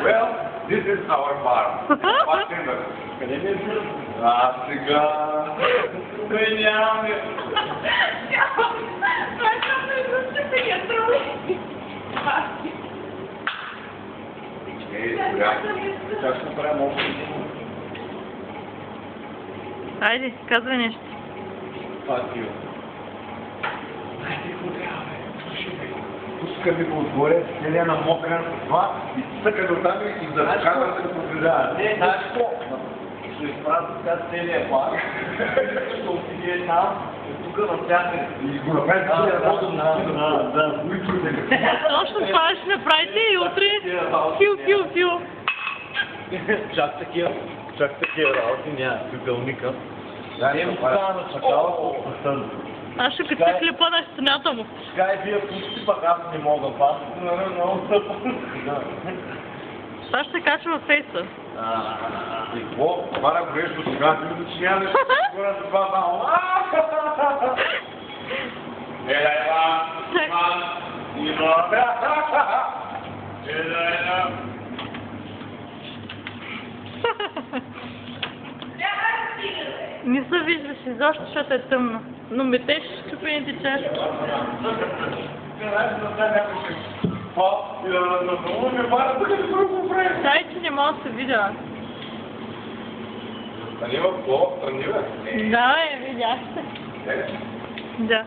Well, this is our bar. Bartender. Сега. Нямаме. Как ще правим още? Айде, казвай нещо. Патио. Знаете какво трябва, бе? Слушай, пускаме го отгоре, селя на мокра това и съка до там и да покажа да го гледава. Не, знаеш какво? Ще изпратя така целия бар, ще отиде там, тук навсякъде. И го направим целия водом на Точно това ще направите и утре фил. Чак такива работи няма фигълника. Да, му стана на чакала по сън. Аз ще кача клипа на стената му. Скай вие пусти, пък аз не мога. Аз много тъпо. Това ще се кача във фейса. И какво? Хвана горещо сега, ти да че няма нещо горе за това само. Не се виждаш изобщо, защото е тъмно. Но метеш чупените чашки. Дай, че не мога да се видя. Страни в коло, страни бе. Да, видях се. Да.